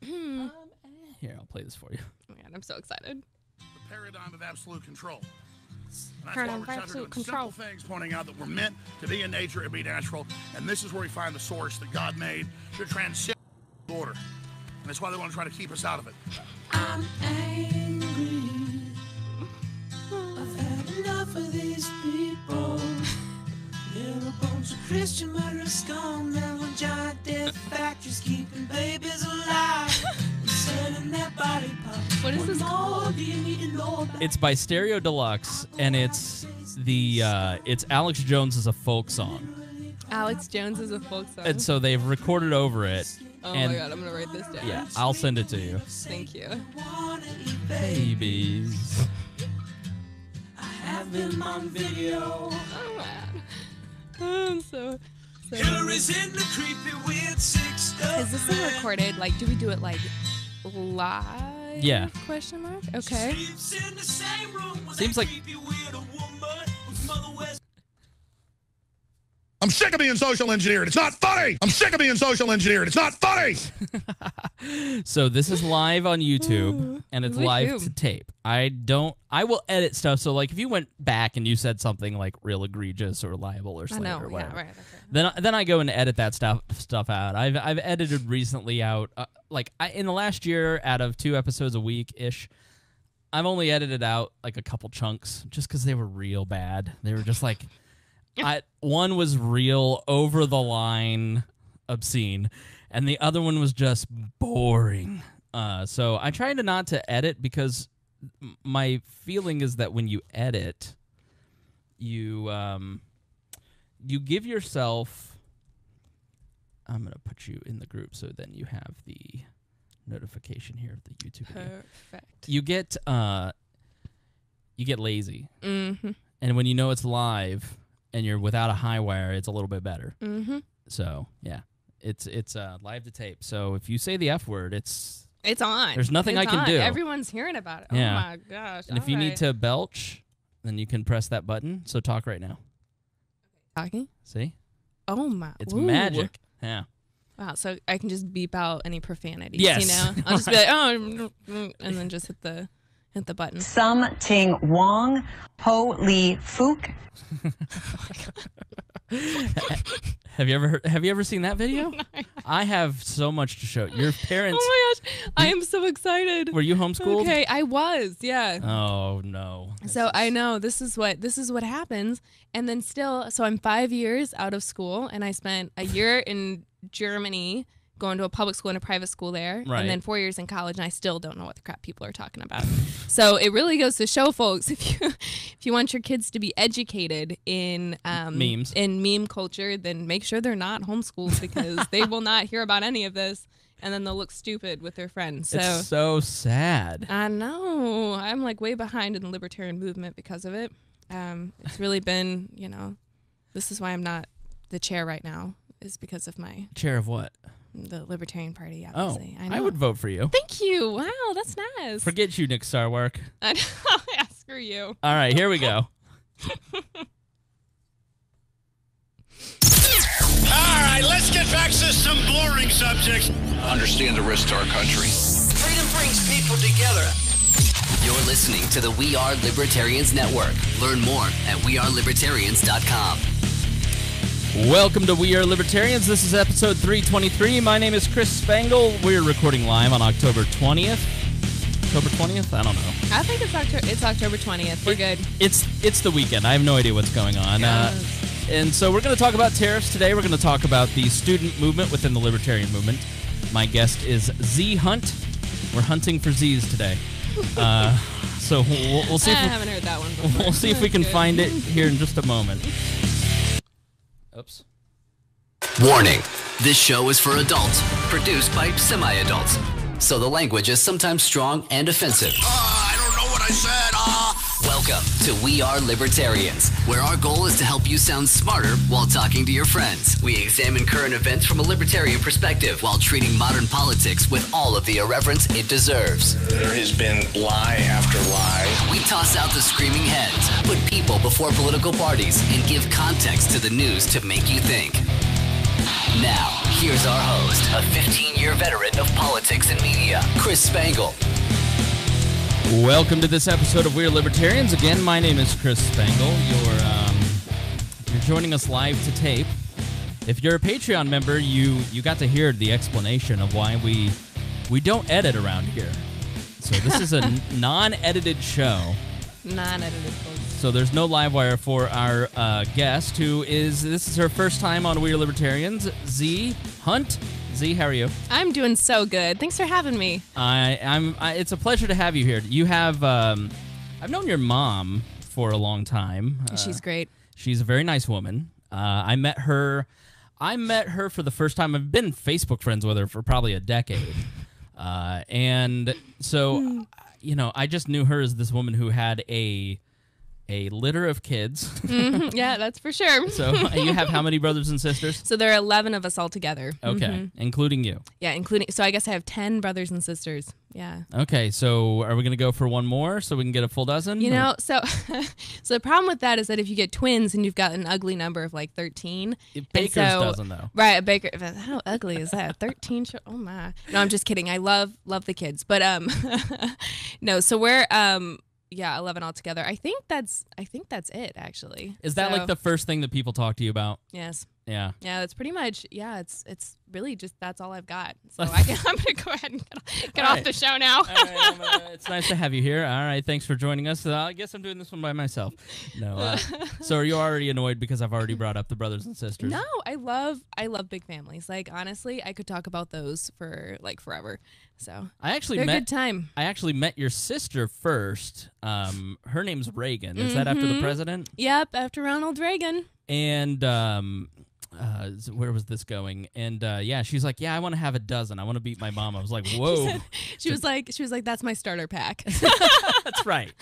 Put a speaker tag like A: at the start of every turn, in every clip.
A: Here, I'll play this for you.
B: Oh, man, I'm so excited.
C: The paradigm of absolute control. And
B: Paradigm
C: that's why we're
B: of absolute
C: doing
B: control.
C: simple things, pointing out that we're meant to be in nature and be natural. And this is where we find the source that God made to transcend order. And that's why they want to try to keep us out of it.
D: I'm angry. I've had enough of these people. They're a bunch of Christian murderers, scum, and giant death factories keeping babies alive and selling their body parts.
B: What is this called?
D: Do you need to know about?
A: It's by Stereo Deluxe, and it's Alex Jones as a folk song.
B: Alex Jones is a folk song.
A: And so they've recorded over it.
B: Oh
A: and
B: my god, I'm gonna write this down.
A: Yeah, I'll send it to you.
B: Thank you.
A: Babies.
D: I have them on video.
B: Oh man. I'm so
D: Hillary's in the creepy weird six.
B: Is this thing recorded? Like, do we do it like live?
A: Yeah.
B: Question mark? Okay.
A: Seems like
C: I'm sick of being social engineered. It's not funny. I'm sick of being social engineered. It's not funny.
A: So this is live on YouTube, and it's live to tape. I will edit stuff. So like if you went back and you said something like real egregious or liable or slander or whatever,
B: yeah, right.
A: then I go and edit that stuff out. I've edited recently out in the last year, out of 2 episodes a week ish, I've only edited out like a couple chunks just because they were real bad. They were just like. One was real over the line obscene, and the other one was just boring. So I try to not to edit because my feeling is that when you edit, you give yourself. I'm gonna put you in the group so then you have the notification here of the YouTube video.
B: Perfect.
A: You get lazy,
B: Mm-hmm.
A: and when you know it's live. And you're without a high wire, it's a little bit better.
B: Mm-hmm.
A: So yeah, it's live to tape. So if you say the F word, it's
B: on.
A: There's nothing I can do.
B: Everyone's hearing about it.
A: Yeah.
B: Oh my gosh!
A: And if you need to belch, then you can press that button. So talk right now.
B: talking.
A: See?
B: Oh my!
A: It's
B: Ooh.
A: magic. Yeah.
B: Wow. So I can just beep out any profanities.
A: Yes.
B: You know, I'll just be like, oh, and then just hit the button.
E: Sum Ting Wong Ho Lee Fook.
A: Have you ever seen that video?
B: No,
A: I have so much to show. Your parents.
B: Oh my gosh! I am so excited.
A: Were you homeschooled?
B: Okay, I was. Yeah.
A: Oh no.
B: So I know this is what happens, and then still, so I'm 5 years out of school, and I spent a year in Germany going to a public school and a private school there,
A: Right.
B: and then 4 years in college, and I still don't know what the crap people are talking about. So it really goes to show, folks, if you want your kids to be educated in
A: memes,
B: in meme culture, then make sure they're not homeschooled because they will not hear about any of this, and then they'll look stupid with their friends. So
A: it's so sad.
B: I know. I'm like way behind in the libertarian movement because of it. It's really been, this is why I'm not the chair right now, is because of my
A: Chair of what?
B: the Libertarian Party,
A: Oh,
B: obviously. I know.
A: I would vote for you.
B: Thank you. Wow, that's nice.
A: Forget you, Nick Starwark.
B: I know. Yeah, screw you.
A: All right, here we go.
C: All right, let's get back to some boring subjects. Understand the risk to our country.
D: Freedom brings people together.
F: You're listening to the We Are Libertarians Network. Learn more at wearelibertarians.com.
A: Welcome to We Are Libertarians. This is episode 323. My name is Chris Spangle. We're recording live on October 20th. October 20th? I don't know.
B: I think it's October 20th. We're good.
A: It's the weekend. I have no idea what's going on. And so we're going to talk about tariffs today. We're going to talk about the student movement within the Libertarian movement. My guest is Z Hunt. We're hunting for Z's today. So we'll see.
B: I haven't heard that one before.
A: We'll see if we can find it here in just a moment. Oops.
F: Warning, this show is for adults, produced by semi-adults. So the language is sometimes strong and offensive.
C: I don't know what I said.
F: Welcome to We Are Libertarians, where our goal is to help you sound smarter while talking to your friends. We examine current events from a libertarian perspective while treating modern politics with all of the irreverence it deserves.
G: There has been lie after lie.
F: We toss out the screaming heads, put people before political parties, and give context to the news to make you think. Now, here's our host, a 15-year veteran of politics and media, Chris Spangle.
A: Welcome to this episode of We're Libertarians. Again, my name is Chris Spangle. You're joining us live to tape. If you're a Patreon member, you got to hear the explanation of why we don't edit around here. So this is a non-edited show.
B: Non-edited.
A: So there's no live wire for our guest, this is her first time on We're Libertarians, Z Hunt. Z, how are you?
B: I'm doing so good. Thanks for having me.
A: It's a pleasure to have you here. You have, I've known your mom for a long time.
B: She's great.
A: She's a very nice woman. I met her for the first time. I've been Facebook friends with her for probably a decade. And so, I just knew her as this woman who had a litter of kids.
B: Mm-hmm. Yeah, that's for sure.
A: So you have how many brothers and sisters?
B: So there are 11 of us all together.
A: Okay, including you.
B: Yeah, so I guess I have 10 brothers and sisters. Yeah.
A: Okay, so are we going to go for one more so we can get a full dozen?
B: So the problem with that is that if you get twins and you've got an ugly number of like 13.
A: Baker's dozen, though.
B: Right, a baker. How ugly is that? 13? Oh, my. No, I'm just kidding. I love the kids. But, no, so we're... 11 altogether. I think that's it, actually.
A: Is that like the first thing that people talk to you about?
B: Yes.
A: Yeah.
B: Yeah, that's pretty much. Yeah, it's really just that's all I've got. So I'm gonna go ahead and get off the show now.
A: All right, it's nice to have you here. All right, thanks for joining us. I guess I'm doing this one by myself. No. So are you already annoyed because I've already brought up the brothers and sisters?
B: No, I love big families. Like honestly, I could talk about those for like forever. So
A: they're
B: a good time.
A: I actually met your sister first. Her name's Reagan. Is that after the president?
B: Yep, after Ronald Reagan.
A: And where was this going? And she's like, I want to have a dozen. I want to beat my mom. I was like, whoa.
B: She was like, that's my starter pack.
A: That's right.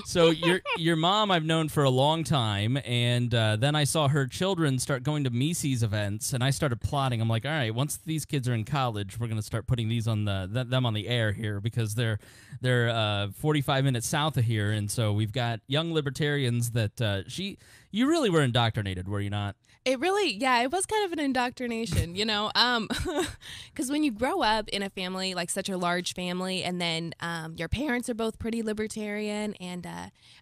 A: So your mom I've known for a long time, and then I saw her children start going to Mises events, and I started plotting. I'm like, all right, once these kids are in college, we're gonna start putting these on them on the air here because they're 45 minutes south of here, and so we've got young libertarians that you really were indoctrinated, were you not?
B: It really, it was kind of an indoctrination, because when you grow up in a family, like such a large family, and then your parents are both pretty libertarian, and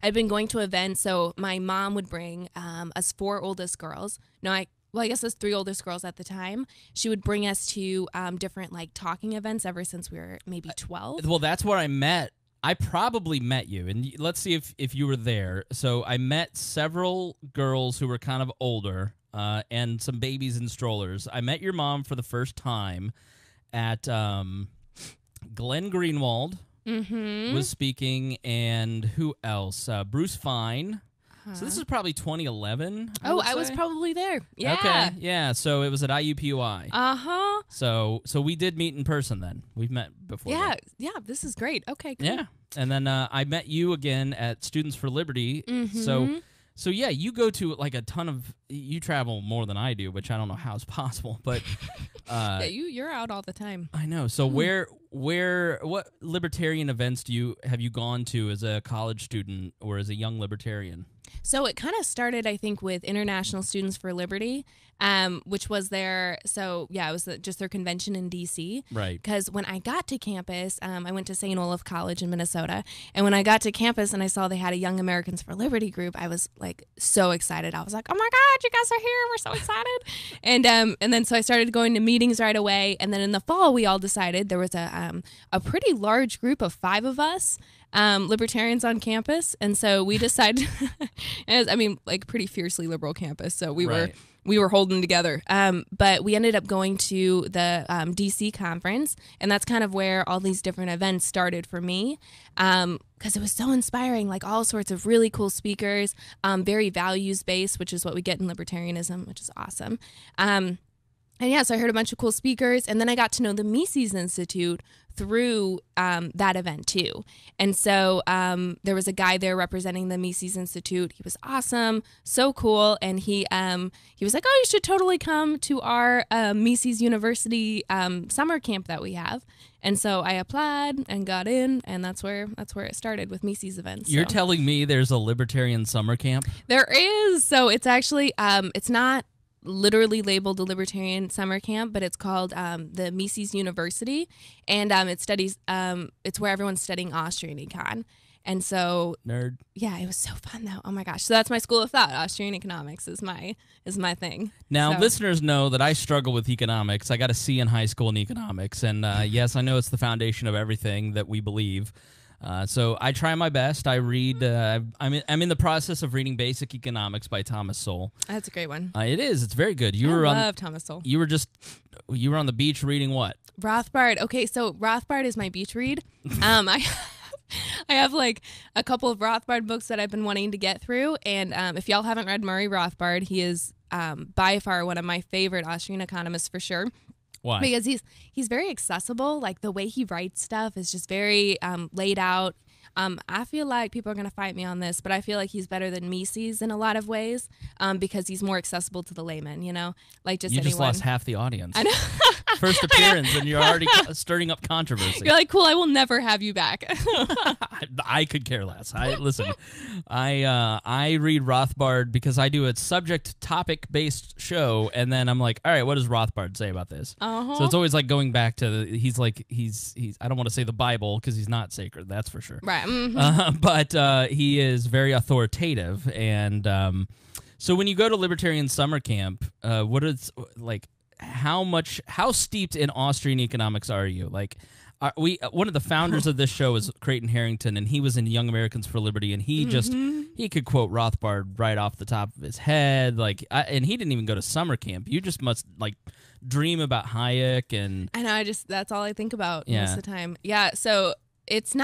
B: I've been going to events, so my mom would bring us 4 oldest girls. No, I guess us 3 oldest girls at the time. She would bring us to different, like, talking events ever since we were maybe 12.
A: Well, that's where I met. I probably met you, and let's see if you were there. So I met several girls who were kind of older, and some babies in strollers. I met your mom for the first time at Glenn Greenwald was speaking, and who else? Bruce Fine. So this is probably 2011.
B: I was probably there. Yeah.
A: Okay. Yeah. So it was at IUPUI. So we did meet in person then. We've met before.
B: Yeah.
A: Then.
B: Yeah. This is great. Okay. Cool.
A: Yeah. And then I met you again at Students for Liberty. So yeah, you go to like a ton of. You travel more than I do, which I don't know how it's possible, but
B: you're out all the time.
A: I know. So what libertarian events have you gone to as a college student or as a young libertarian?
B: So it kind of started, I think, with International Students for Liberty, which was it was just their convention in D.C.
A: Right.
B: Because when I got to campus, I went to St. Olaf College in Minnesota, and when I got to campus and I saw they had a Young Americans for Liberty group, I was like so excited. I was like, oh my God, you guys are here! We're so excited! and then so I started going to meetings right away, and then in the fall we all decided there was a pretty large group of 5 of us. Libertarians on campus, and so we decided pretty fiercely liberal campus, so we were holding together, but we ended up going to the DC conference, and that's kind of where all these different events started for me, because it was so inspiring, like all sorts of really cool speakers, very values based, which is what we get in libertarianism, which is awesome. And yeah, so I heard a bunch of cool speakers, and then I got to know the Mises Institute through that event too. And so there was a guy there representing the Mises Institute. He was awesome, so cool, and he was like, "Oh, you should totally come to our Mises University summer camp that we have." And so I applied and got in, and that's where it started with Mises events.
A: You're telling me there's a libertarian summer camp?
B: There is. So it's actually it's not literally labeled a libertarian summer camp, but it's called the Mises University, and it studies. It's where everyone's studying Austrian econ. And so,
A: nerd.
B: Yeah, it was so fun though. Oh my gosh! So that's my school of thought. Austrian economics is my thing.
A: Now,
B: So-
A: listeners know that I struggle with economics. I got a C in high school in economics, and yes, I know it's the foundation of everything that we believe. So I try my best. I read. I'm in the process of reading Basic Economics by Thomas Sowell.
B: That's a great one.
A: It is. It's very good.
B: I love Thomas Sowell.
A: You were on the beach reading what?
B: Rothbard. Okay, so Rothbard is my beach read. I have like a couple of Rothbard books that I've been wanting to get through, and if y'all haven't read Murray Rothbard, he is by far one of my favorite Austrian economists for sure.
A: Why?
B: Because he's very accessible. Like the way he writes stuff is just very laid out. I feel like people are going to fight me on this, but I feel like he's better than Mises in a lot of ways because he's more accessible to the layman, you know? Like just
A: You
B: anyone.
A: just lost half the audience.
B: I know.
A: First appearance, and you're already stirring up controversy.
B: You're like, cool, I will never have you back.
A: I could care less. Listen. I read Rothbard because I do a subject topic based show, and then I'm like, all right, what does Rothbard say about this? So it's always like going back to he's I don't want to say the Bible because he's not sacred, that's for sure.
B: Right. Mm-hmm.
A: But he is very authoritative, and so when you go to Libertarian summer camp, what is like? How steeped in Austrian economics are you? Like, one of the founders of this show is Creighton Harrington, and he was in Young Americans for Liberty, and he he could quote Rothbard right off the top of his head. Like, and he didn't even go to summer camp. You just must like dream about Hayek, and
B: I know. That's all I think about
A: Yeah.
B: most of the time. Yeah. So it's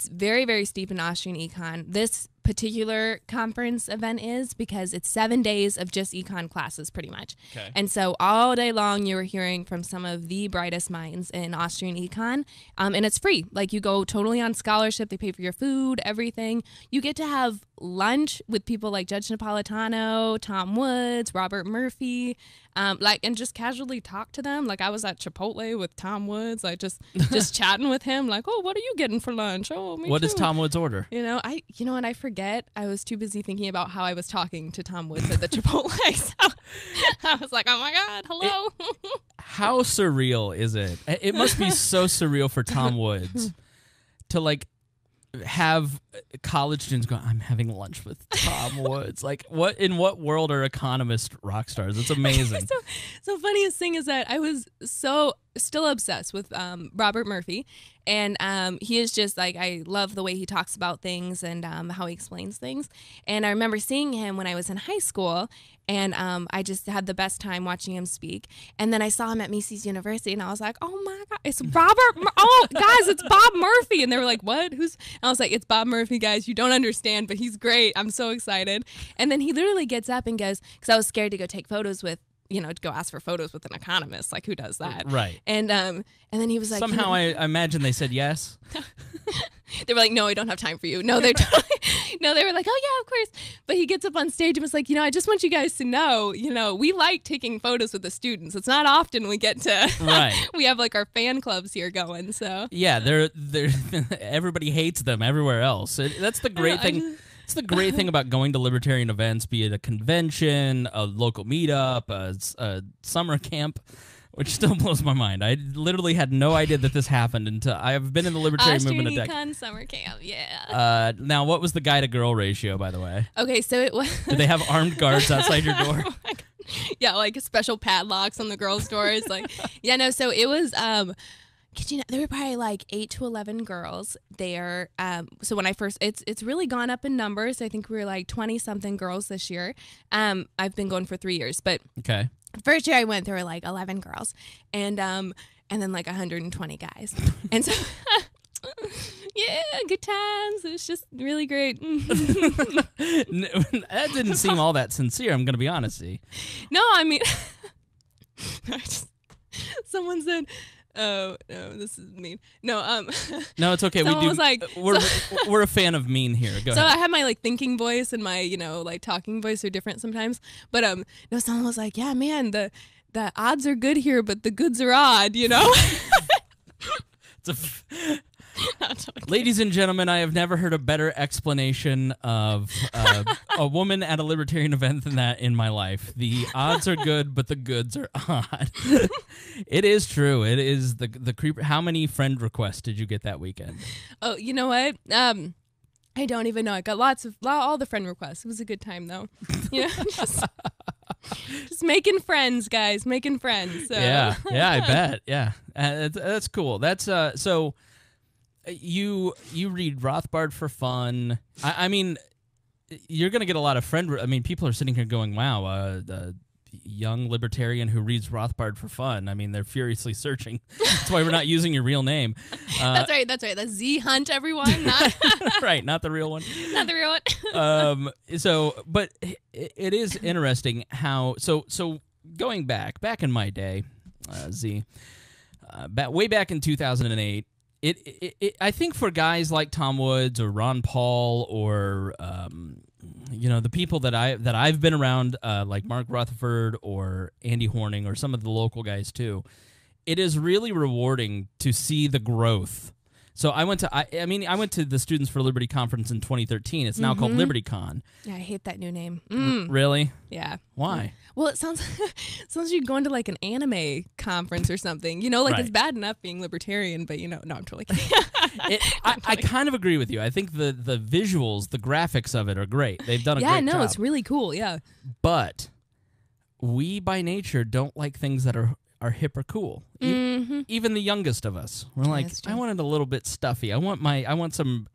B: very, very steep in Austrian econ. This particular conference event is because it's 7 days of just econ classes pretty much.
A: Okay.
B: And so all day long you were hearing from some of the brightest minds in Austrian econ, and it's free. Like you go totally on scholarship. They pay for your food, everything. You get to have lunch with people like Judge Napolitano, Tom Woods, Robert Murphy, and just casually talk to them. Like I was at Chipotle with Tom Woods, like just chatting with him, like, oh, what are you getting for lunch? Oh, me
A: what does
B: too.
A: Tom Woods order?
B: You know, I forget. I was too busy thinking about how I was talking to Tom Woods at the Chipotle. So I was like, oh my God, hello.
A: How surreal is it? It must be so surreal for Tom Woods to like have college students go, I'm having lunch with Tom Woods. Like, in what world are economist rock stars? It's amazing.
B: So funniest thing is that I was still obsessed with Robert Murphy, and he is just like, I love the way he talks about things and how he explains things. And I remember seeing him when I was in high school, and I just had the best time watching him speak. And then I saw him at Mises University, and I was like, oh my God, it's Robert. Oh, guys, it's Bob Murphy. And they were like, what? Who's? And I was like, it's Bob Murphy, guys. You don't understand, but he's great. I'm so excited. And then he literally gets up and goes, because I was scared to go take photos with, to go ask for photos with an economist. Like, who does that?
A: Right.
B: And then he was like,
A: Somehow I imagine they said yes.
B: They were like, no, I don't have time for you. No, they were like, oh yeah, of course. But he gets up on stage and was like, I just want you guys to know, we like taking photos with the students. It's not often we get to,
A: Right.
B: We have like our fan clubs here going. So
A: Yeah, they're everybody hates them everywhere else. That's the great thing. It's the great thing about going to libertarian events, be it a convention, a local meetup, a summer camp, which still blows my mind. I literally had no idea that this happened until I've been in the libertarian movement a decade.
B: Austrian Econ summer camp, yeah.
A: Now, what was the guy-to-girl ratio, by the way?
B: Okay, so it was...
A: Did they have armed guards outside your door?
B: Oh my God. Yeah, like special padlocks on the girls' doors. Like, yeah, no, so it was... there were probably like 8 to 11 girls there. So when I first, it's really gone up in numbers. I think we were like 20-something girls this year. I've been going for 3 years, but
A: Okay.
B: the first year I went, there were like 11 girls, and then like 120 guys, and so yeah, good times. It was just really great.
A: That didn't seem all that sincere, I'm going to be honest with you.
B: No, I mean, someone said. Oh no, this is mean. No,
A: No, it's okay.
B: Someone was like,
A: we're a fan of mean here. Go
B: so
A: ahead.
B: I have my like thinking voice and my like talking voice are different sometimes. But no, someone was like, yeah, man, the odds are good here, but the goods are odd.
A: It's Ladies and gentlemen, I have never heard a better explanation of a woman at a libertarian event than that in my life. The odds are good, but the goods are odd. It is true. It is the creeper. How many friend requests did you get that weekend?
B: Oh, you know what? I don't even know. I got all the friend requests. It was a good time though. You know, just making friends, guys, making friends. So.
A: Yeah, I bet. Yeah, that's cool. That's so. You read Rothbard for fun. I mean, you're gonna get a lot of people are sitting here going, "Wow, the young libertarian who reads Rothbard for fun." I mean, they're furiously searching. That's why we're not using your real name.
B: That's right. That's Z Hunt, everyone. Not
A: right, not the real one.
B: Not the real one.
A: But it is interesting how so going back in my day, Z, way back in 2008. I think for guys like Tom Woods or Ron Paul or the people that I've been around, like Mark Rutherford or Andy Horning or some of the local guys too, it is really rewarding to see the growth. So I went to the Students for Liberty conference in 2013. It's now called LibertyCon.
B: Yeah, I hate that new name.
A: Really?
B: Yeah.
A: Why?
B: Well, it sounds like you're going to like an anime conference or something. You know, like It's bad enough being libertarian, but no, I'm totally kidding.
A: I kind of agree with you. I think the visuals, the graphics of it are great. They've done a great job.
B: Yeah, no, it's really cool. Yeah.
A: But we by nature don't like things that are hip or cool. Even the youngest of us. We're like, I want it a little bit stuffy. I want some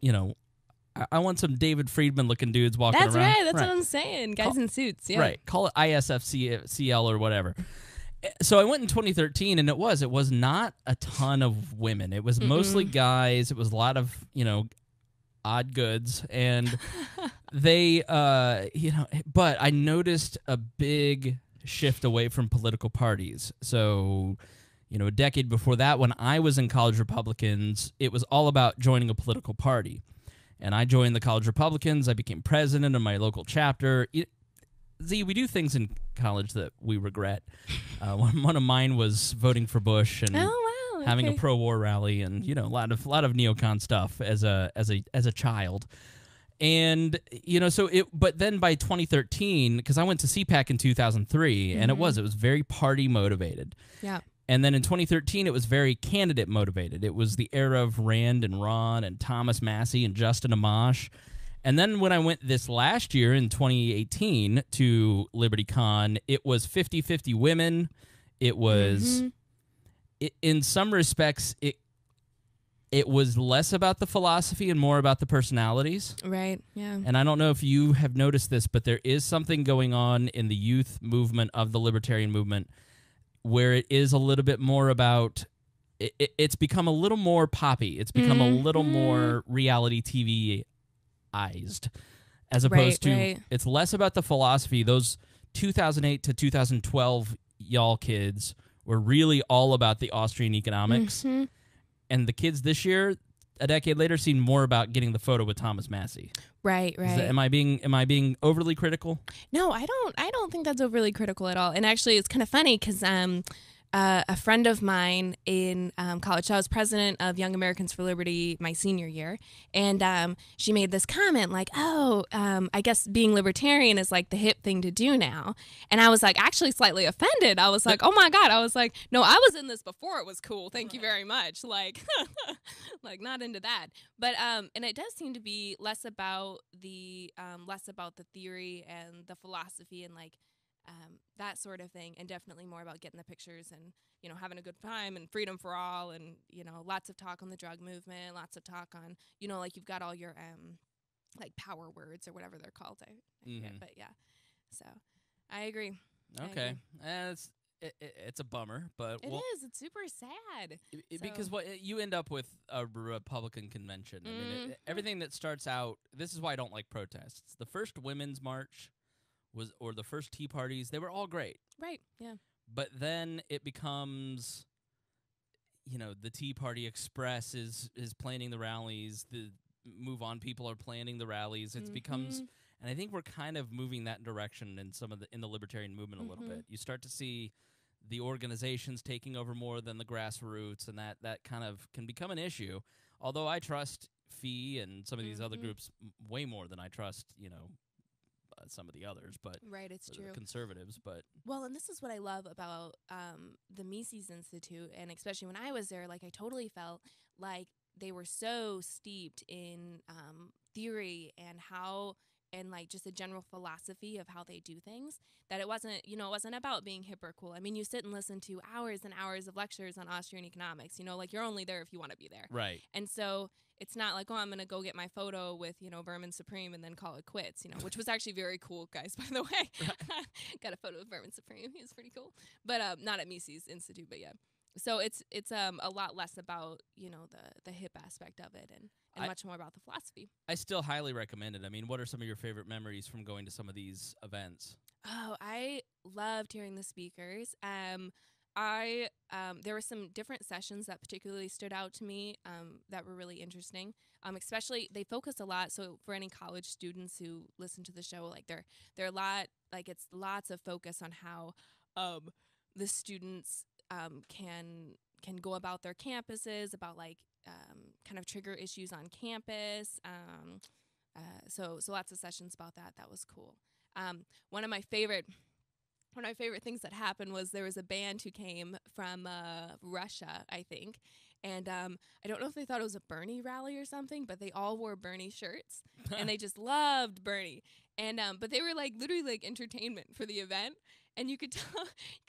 A: David Friedman looking dudes walking around.
B: That's right. That's what I'm saying. Guys in suits. Yeah.
A: Right. Call it ISFCL or whatever. So I went in 2013, and it was not a ton of women. It was mostly guys. It was a lot of odd goods, and they but I noticed a big shift away from political parties. So, a decade before that, when I was in College Republicans, it was all about joining a political party. And I joined the College Republicans. I became president of my local chapter. Z, we do things in college that we regret. One of mine was voting for Bush and having a pro-war rally, and a lot of neocon stuff as a child. And but then by 2013, because I went to CPAC in 2003, and it was very party motivated.
B: Yeah.
A: And then in 2013, it was very candidate motivated. It was the era of Rand and Ron and Thomas Massey and Justin Amash. And then when I went this last year in 2018 to LibertyCon, it was 50-50 women. It was, in some respects, it was less about the philosophy and more about the personalities.
B: Right, yeah.
A: And I don't know if you have noticed this, but there is something going on in the youth movement of the libertarian movement where it is a little bit more about, it's become a little more poppy. It's become a little more reality TV-ized, as opposed to, it's less about the philosophy. Those 2008 to 2012 y'all kids were really all about the Austrian economics. And the kids this year, a decade later, seem more about getting the photo with Thomas Massey.
B: Right.
A: Am I being overly critical?
B: No, I don't think that's overly critical at all. And actually, it's kind of funny because a friend of mine in college, so I was president of Young Americans for Liberty my senior year, and she made this comment like, I guess being libertarian is like the hip thing to do now. And I was like actually slightly offended. I was like, oh my God. I was like, no, I was in this before it was cool. Thank you very much. Like, not into that. But and it does seem to be less about the theory and the philosophy and like that sort of thing, and definitely more about getting the pictures and having a good time and freedom for all, and lots of talk on the drug movement, lots of talk on like you've got all your like power words or whatever they're called. I forget, but yeah. So I agree.
A: Okay, it's a bummer, but
B: it's super sad
A: because what you end up with a Republican convention. I mean, everything that starts out. This is why I don't like protests. The first women's march or the first tea parties, they were all great.
B: Right, yeah.
A: But then it becomes, the Tea Party Express is planning the rallies, the Move On people are planning the rallies. It becomes, and I think we're kind of moving that direction in in the libertarian movement a little bit. You start to see the organizations taking over more than the grassroots, and that kind of can become an issue. Although I trust Fee and some of these other groups way more than I trust, some of the others, but
B: Right, it's true.
A: Conservatives, but
B: Well, and this is what I love about the Mises Institute, and especially when I was there, like I totally felt like they were so steeped in theory and how and like just a general philosophy of how they do things, that it wasn't about being hip or cool. I mean, you sit and listen to hours and hours of lectures on Austrian economics, like you're only there if you want to be there.
A: right.
B: And so it's not like, oh, I'm going to go get my photo with, Vermin Supreme and then call it quits, which was actually very cool, guys, by the way. Got a photo with Vermin Supreme. He was pretty cool. But not at Mises Institute, but yeah. So it's a lot less about, the hip aspect of it and much more about the philosophy.
A: I still highly recommend it. I mean, what are some of your favorite memories from going to some of these events?
B: Oh, I loved hearing the speakers. There were some different sessions that particularly stood out to me that were really interesting. Especially they focus a lot. So for any college students who listen to the show, like they're a lot, like it's lots of focus on how the students can go about their campuses, about like kind of trigger issues on campus. So lots of sessions about that. That was cool. One of my favorite things that happened was there was a band who came from Russia, I think, and I don't know if they thought it was a Bernie rally or something, but they all wore Bernie shirts and they just loved Bernie. And but they were like literally like entertainment for the event, and you could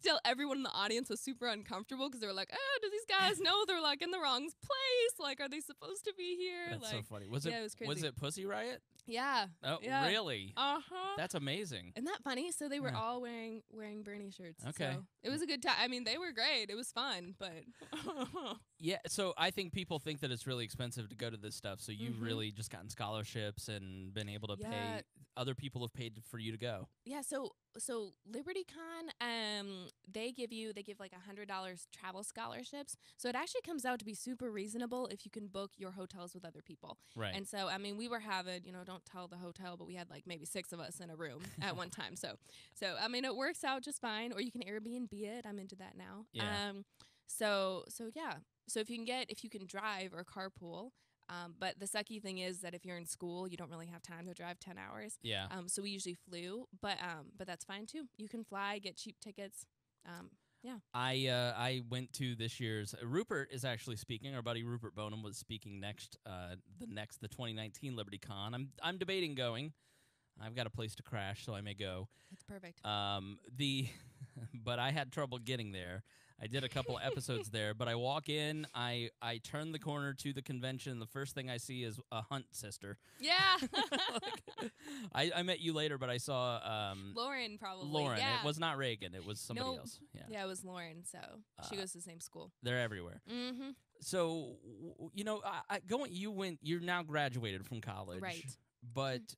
B: tell everyone in the audience was super uncomfortable because they were like, "Oh, do these guys know they're like in the wrong place? Like, are they supposed to be here?"
A: That's
B: like,
A: so funny. Was
B: it was crazy.
A: Was it Pussy Riot?
B: Yeah.
A: Oh,
B: yeah.
A: really?
B: Uh-huh.
A: That's amazing.
B: Isn't that funny? So they were all wearing Bernie shirts.
A: Okay.
B: So it was a good time. I mean, they were great. It was fun, but
A: Yeah, so I think people think that it's really expensive to go to this stuff, so you've really just gotten scholarships and been able to pay. Other people have paid for you to go.
B: yeah. So LibertyCon, they give like $100 travel scholarships. So it actually comes out to be super reasonable if you can book your hotels with other people.
A: Right.
B: And so I mean, we were having, don't tell the hotel, but we had like maybe 6 of us in a room at one time. So I mean, it works out just fine. Or you can Airbnb it. I'm into that now.
A: Yeah.
B: So yeah. So if you can drive or carpool. But the sucky thing is that if you're in school, you don't really have time to drive 10 hours.
A: Yeah.
B: So we usually flew, but that's fine too. You can fly, get cheap tickets. Yeah.
A: I went to this year's. Rupert is actually speaking. Our buddy Rupert Bonham was speaking next. The 2019 LibertyCon. I'm debating going. I've got a place to crash, so I may go.
B: That's perfect.
A: But I had trouble getting there. I did a couple episodes there, but I walk in, I turn the corner to the convention. The first thing I see is a Hunt sister.
B: Yeah.
A: I met you later, but I saw
B: Lauren probably.
A: Lauren.
B: Yeah.
A: it was not Reagan. It was somebody else.
B: Yeah, it was Lauren. So she goes to the same school.
A: They're everywhere.
B: Mm-hmm.
A: So you're now graduated from college,
B: Right?
A: But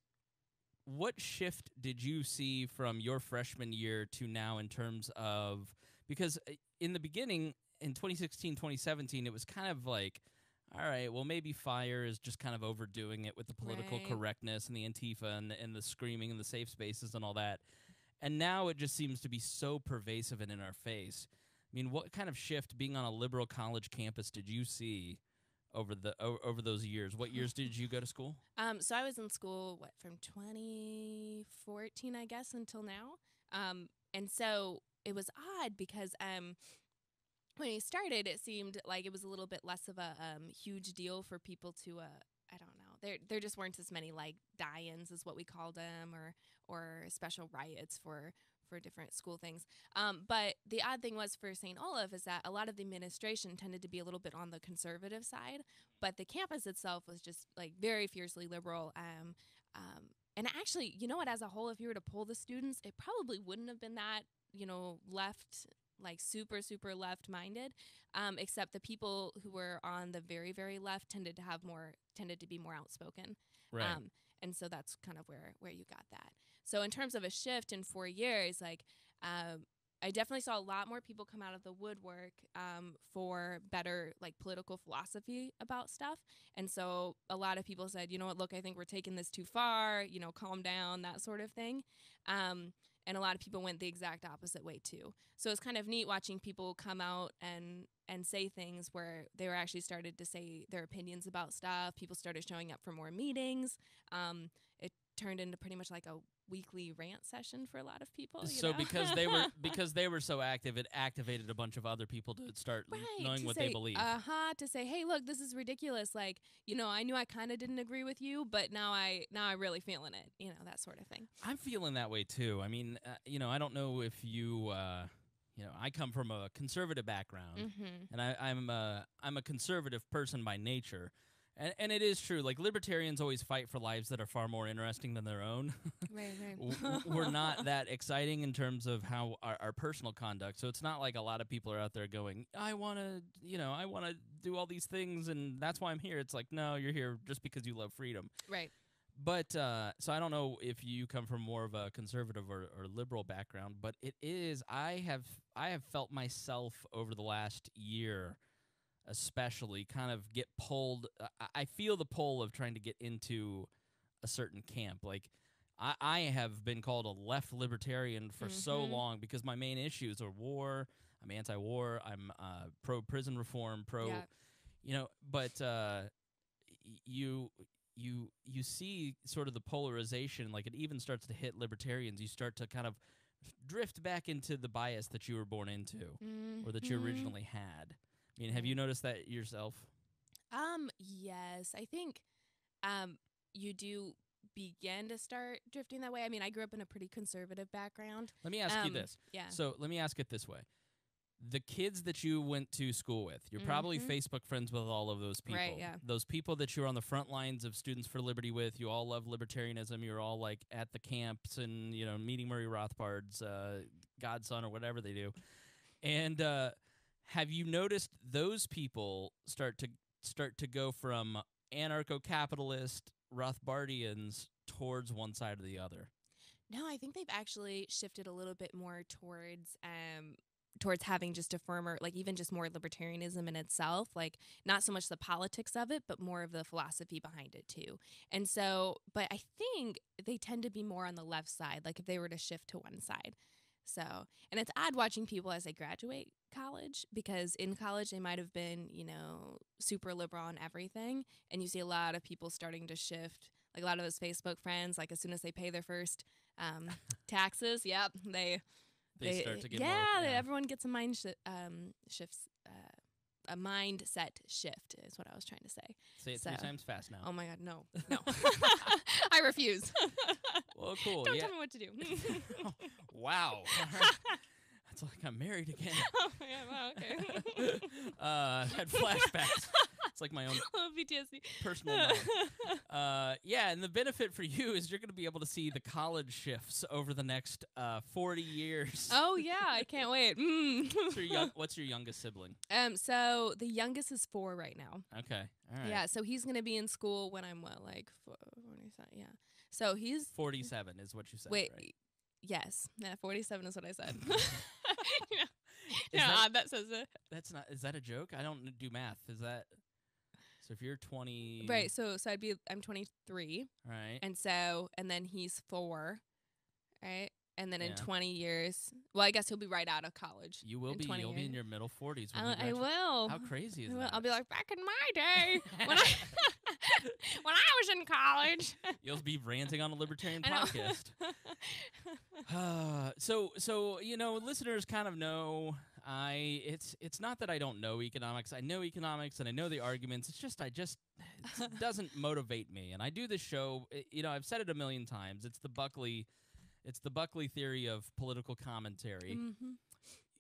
A: what shift did you see from your freshman year to now in terms of, because in the beginning, in 2016, 2017, it was kind of like, all right, well, maybe FIRE is just kind of overdoing it with the political
B: Right.
A: correctness and the Antifa and the screaming and the safe spaces and all that. And now it just seems to be so pervasive and in our face. I mean, what kind of shift being on a liberal college campus did you see over those years? What years did you go to school?
B: So I was in school from 2014, I guess, until now. And so it was odd because when he started, it seemed like it was a little bit less of a huge deal for people to I don't know. There just weren't as many like die-ins as what we called them, or special riots for different school things. But the odd thing was for St. Olaf is that a lot of the administration tended to be a little bit on the conservative side, but the campus itself was just like very fiercely liberal. And actually, you know what, as a whole, if you were to poll the students, it probably wouldn't have been that, left, like super, super left-minded, except the people who were on the very, very left tended to be more outspoken.
A: Right.
B: And so that's kind of where you got that. So in terms of a shift in 4 years, like I definitely saw a lot more people come out of the woodwork for better like political philosophy about stuff. And so a lot of people said, you know what, look, I think we're taking this too far, calm down, that sort of thing. And And a lot of people went the exact opposite way too. So it's kind of neat watching people come out and say things where they were actually started to say their opinions about stuff. People started showing up for more meetings. It turned into pretty much like a weekly rant session for a lot of people.
A: So
B: know?
A: because they were so active, it activated a bunch of other people to start knowing what they believe.
B: To say, hey, look, this is ridiculous. Like, I knew I kind of didn't agree with you, but now I'm really feeling it. That sort of thing.
A: I'm feeling that way too. I mean, I don't know if you. I come from a conservative background, and I'm a conservative person by nature. And it is true. Like, libertarians always fight for lives that are far more interesting than their own.
B: Right.
A: We're not that exciting in terms of how our personal conduct. So it's not like a lot of people are out there going, I want to do all these things, and that's why I'm here. It's like, no, you're here just because you love freedom.
B: Right.
A: But so I don't know if you come from more of a conservative or liberal background, but it is. I have felt myself over the last year, especially, kind of get pulled. I feel the pull of trying to get into a certain camp. Like, I have been called a left libertarian for so long because my main issues are war. I'm anti-war. I'm pro-prison reform. But you see sort of the polarization. Like, it even starts to hit libertarians. You start to kind of drift back into the bias that you were born into or that you originally had. I mean, have you noticed that yourself?
B: Yes. I think you do begin to start drifting that way. I mean, I grew up in a pretty conservative background.
A: Let me ask you this.
B: Yeah.
A: So let me ask it this way. The kids that you went to school with, you're probably Facebook friends with all of those people.
B: Right, yeah.
A: Those people that you're on the front lines of Students for Liberty with, you all love libertarianism. You're all, like, at the camps and, meeting Murray Rothbard's godson or whatever they do. And have you noticed those people start to go from anarcho-capitalist Rothbardians towards one side or the other?
B: No, I think they've actually shifted a little bit more towards having just a firmer, like, even just more libertarianism in itself, like, not so much the politics of it, but more of the philosophy behind it too. And so, but I think they tend to be more on the left side, like if they were to shift to one side. So, and it's odd watching people as they graduate college, because in college they might have been, super liberal on everything. And you see a lot of people starting to shift, like a lot of those Facebook friends, like as soon as they pay their first taxes, yep, they
A: start to get
B: everyone gets a mindset shift is what I was trying to say.
A: Say it 3 times fast now.
B: Oh my God, no. I refuse.
A: Well, cool.
B: Don't tell me what to do.
A: Wow. It's like I'm married again.
B: Oh, yeah, well, okay.
A: Had flashbacks. It's like my own
B: PTSD.
A: Personal life. Yeah, and the benefit for you is you're going to be able to see the college shifts over the next 40 years.
B: Oh, yeah, I can't wait.
A: What's your youngest sibling?
B: So the youngest is 4 right now.
A: Okay, all right.
B: Yeah, so he's going to be in school when I'm, 47? Yeah. So he's...
A: 47 is what you said,
B: Wait,
A: right?
B: Yes. Yeah, 47 is what I said.
A: That
B: says it.
A: That's not... Is that a joke? I don't do math. Is that... So if you're 20...
B: Right, so I'm 23.
A: Right.
B: And then he's 4, right? And then in 20 years, well, I guess he'll be right out of college.
A: You will be. You'll be in your middle 40s.
B: I will.
A: How crazy is that?
B: I'll be like, back in my day, when I was in college.
A: You'll be ranting on a libertarian podcast. So listeners kind of know. It's not that I don't know economics. I know economics and I know the arguments. It's just it doesn't motivate me. And I do this show. I've said it a million times. It's the Buckley theory of political commentary. Mm-hmm.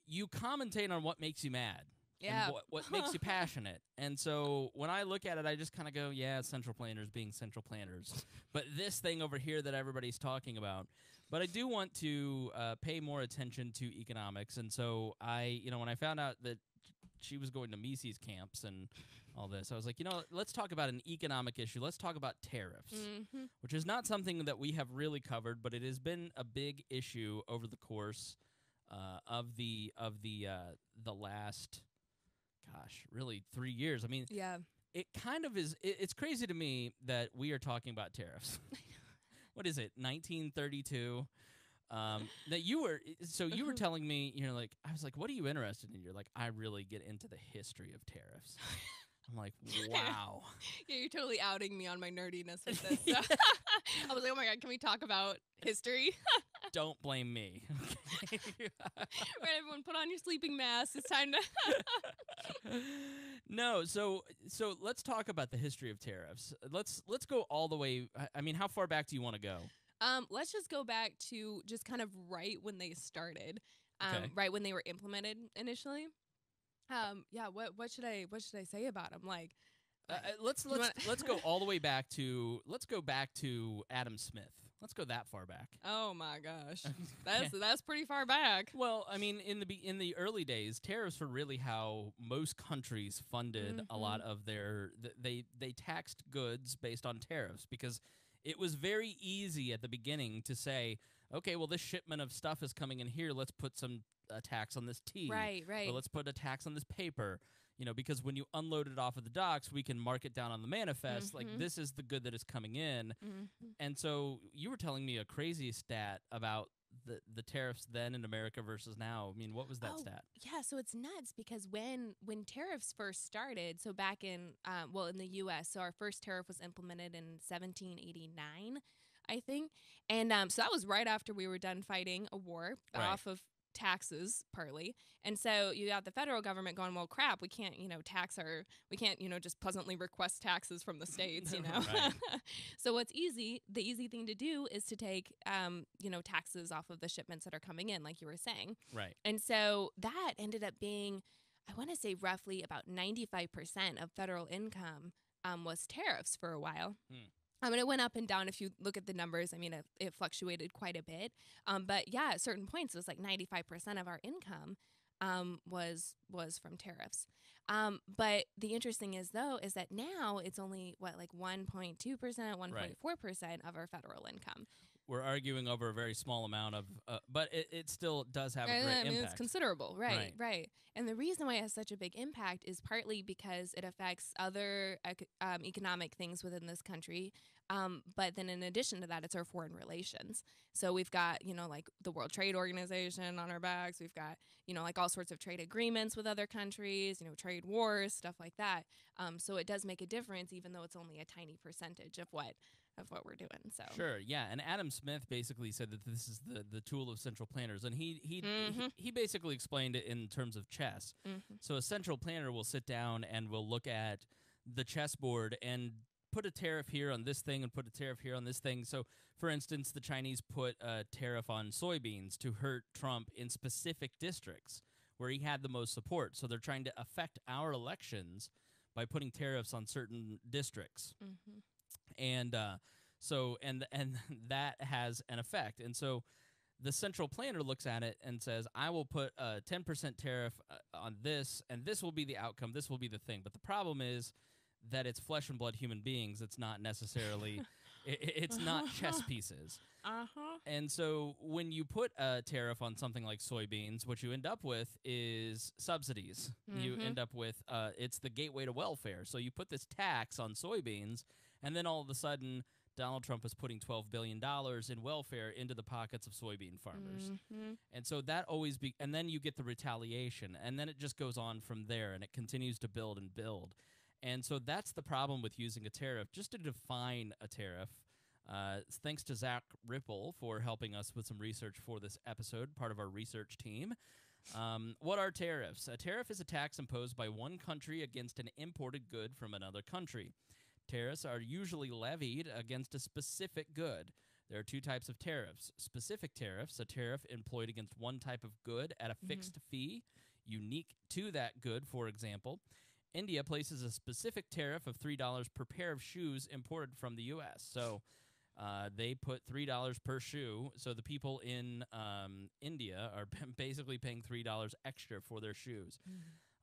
A: You commentate on what makes you mad.
B: Yeah.
A: And what makes you passionate. And so when I look at it, I just kind of go, yeah, central planners being central planners. But this thing over here that everybody's talking about. But I do want to pay more attention to economics. And so when I found out that she was going to Mises camps and all this, I was like, let's talk about an economic issue. Let's talk about tariffs, which is not something that we have really covered, but it has been a big issue over the course of the last, really 3 years. I mean,
B: yeah,
A: it kind of is. It's crazy to me that we are talking about tariffs. What is it, 1932? That you were you were telling me, like, I was like, what are you interested in? You're like, I really get into the history of tariffs. I'm like, wow.
B: Yeah, you're totally outing me on my nerdiness with this. So. I was like, oh my God, can we talk about history?
A: Don't blame me.
B: Right, everyone, put on your sleeping mask. It's time to.
A: No, so let's talk about the history of tariffs. Let's go all the way. I mean, how far back do you want to go?
B: Let's just go back to just kind of right when they started,
A: Okay.
B: right when they were implemented initially. Yeah. What should I say about them? Like,
A: Let's go all the way back to Adam Smith. Let's go that far back.
B: oh my gosh, that's pretty far back.
A: Well, I mean, in the early days, tariffs were really how most countries funded a lot of their. They taxed goods based on tariffs because it was very easy at the beginning to say, okay, well, this shipment of stuff is coming in here. Let's put some tax on this tea.
B: Right.
A: Or let's put a tax on this paper. Because when you unload it off of the docks, we can mark it down on the manifest. Like, this is the good that is coming in. And so you were telling me a crazy stat about the tariffs then in America versus now. I mean, what was that stat?
B: Yeah, so it's nuts because when tariffs first started, so back in in the U.S., so our first tariff was implemented in 1789, I think, and so that was right after we were done fighting a war off of taxes partly, and so you got the federal government going, well, crap, we can't we can't just pleasantly request taxes from the states. So the easy thing to do is to take taxes off of the shipments that are coming in, like you were saying,
A: right?
B: And so that ended up being, I want to say, roughly about 95% of federal income was tariffs for a while. I mean, it went up and down. If you look at the numbers, I mean, it fluctuated quite a bit. But yeah, at certain points, it was like 95% of our income was from tariffs. But the interesting is that now it's only like 1.2%, 1.4% of our federal income.
A: We're arguing over a very small amount of, but it still does have a great impact.
B: It's considerable, right. And the reason why it has such a big impact is partly because it affects other economic things within this country. But then in addition to that, it's our foreign relations. So we've got, like the World Trade Organization on our backs. We've got, like all sorts of trade agreements with other countries, trade wars, stuff like that. So it does make a difference, even though it's only a tiny percentage of what we're doing. So
A: sure, yeah. And Adam Smith basically said that this is the tool of central planners, and he basically explained it in terms of chess. So a central planner will sit down and will look at the chessboard and put a tariff here on this thing and put a tariff here on this thing. So, for instance, the Chinese put a tariff on soybeans to hurt Trump in specific districts where he had the most support. So they're trying to affect our elections by putting tariffs on certain districts. And so that has an effect. And so the central planner looks at it and says, I will put a 10% tariff on this, and this will be the outcome. This will be the thing. But the problem is that it's flesh and blood human beings. It's not necessarily, it's not chess pieces. And so when you put a tariff on something like soybeans, what you end up with is subsidies. You end up with, it's the gateway to welfare. So you put this tax on soybeans, and then all of a sudden, Donald Trump is putting $12 billion in welfare into the pockets of soybean farmers. And so that always and then you get the retaliation, and then it just goes on from there, and it continues to build and build. And so that's the problem with using a tariff. Just to define a tariff, thanks to Zach Ripple for helping us with some research for this episode, part of our research team. What are tariffs? A tariff is a tax imposed by one country against an imported good from another country. Tariffs are usually levied against a specific good. There are two types of tariffs. Specific tariffs, a tariff employed against one type of good at a fixed fee, unique to that good, for example. India places a specific tariff of $3 per pair of shoes imported from the U.S. So they put $3 per shoe. So the people in India are basically paying $3 extra for their shoes.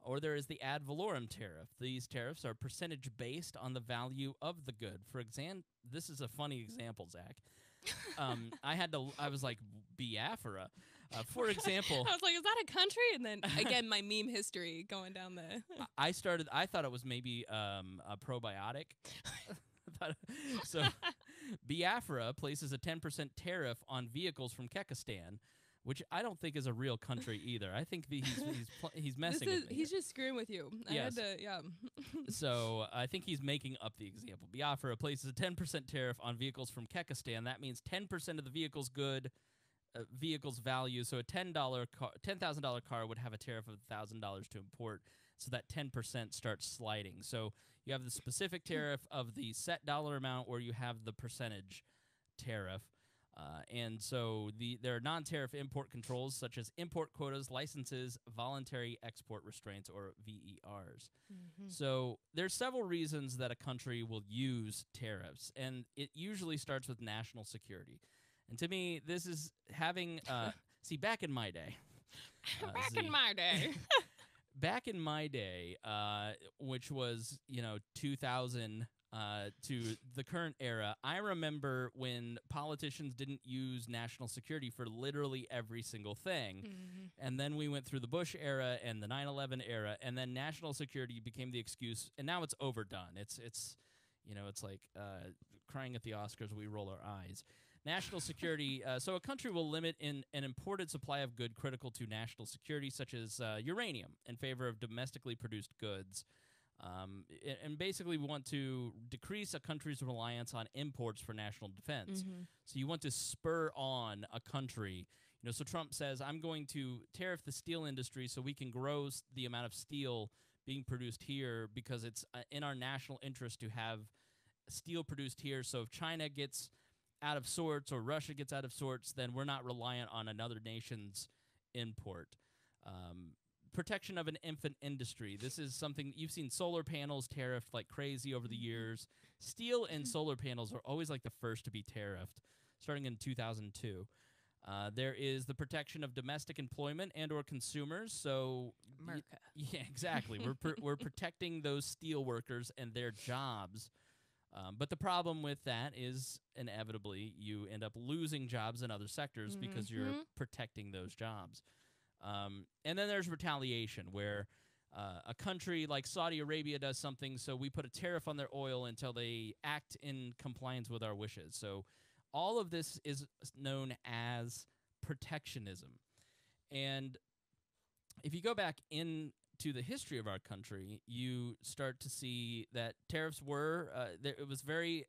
A: Or there is the ad valorem tariff. These tariffs are percentage based on the value of the good. For example, this is a funny example, Zach. I was like, Biafra. For example.
B: I was like, is that a country? And then, again, my meme history going down the...
A: I thought it was maybe a probiotic. Biafra places a 10% tariff on vehicles from Kekistan, which I don't think is a real country either. I think he's messing with me.
B: He's just screwing with you.
A: Yes.
B: I had to, yeah.
A: So I think he's making up the example. Biafra places a 10% tariff on vehicles from Kekistan. That means 10% of the vehicle's value. So a $10,000 car would have a tariff of $1,000 to import. So that 10% starts sliding. So you have the specific tariff of the set dollar amount, or you have the percentage tariff. And so there are non-tariff import controls such as import quotas, licenses, voluntary export restraints, or VERs. So there's several reasons that a country will use tariffs, and it usually starts with national security. And to me, this is having see, back in my day, back in my day, which was 2000 to the current era, I remember when politicians didn't use national security for literally every single thing. And then we went through the Bush era and the 9/11 era, and then national security became the excuse, and now it's overdone. It's like crying at the Oscars, we roll our eyes. National security, so a country will limit an imported supply of good critical to national security, such as uranium, in favor of domestically produced goods. And basically, we want to decrease a country's reliance on imports for national defense. So you want to spur on a country. So Trump says, I'm going to tariff the steel industry so we can grow the amount of steel being produced here, because it's in our national interest to have steel produced here. So if China gets out of sorts or Russia gets out of sorts, then we're not reliant on another nation's import. Protection of an infant industry. This is something you've seen. Solar panels tariffed like crazy over the years. Steel and solar panels are always like the first to be tariffed, starting in 2002. There is the protection of domestic employment and or consumers. So
B: America.
A: Yeah, exactly. We're protecting those steel workers and their jobs. But the problem with that is inevitably you end up losing jobs in other sectors because you're protecting those jobs. And then there's retaliation, where a country like Saudi Arabia does something, so we put a tariff on their oil until they act in compliance with our wishes. So all of this is known as protectionism. And if you go back into the history of our country, you start to see that tariffs were, it was very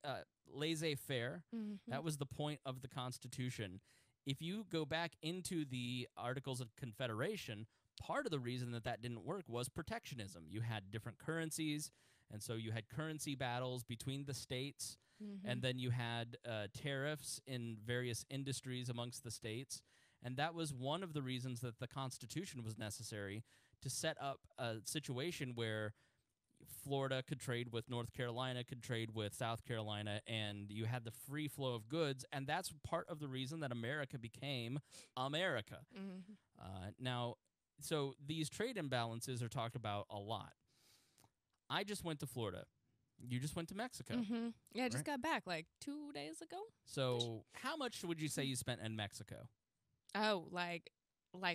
A: laissez-faire. That was the point of the Constitution. If you go back into the Articles of Confederation, part of the reason that didn't work was protectionism. You had different currencies, and so you had currency battles between the states, and then you had tariffs in various industries amongst the states. And that was one of the reasons that the Constitution was necessary, to set up a situation where Florida could trade with North Carolina, could trade with South Carolina, and you had the free flow of goods, and that's part of the reason that America became America. Now, so these trade imbalances are talked about a lot. I just went to Florida. You just went to Mexico.
B: Yeah, I just got back like 2 days ago.
A: So how much would you say you spent in Mexico?
B: Oh, like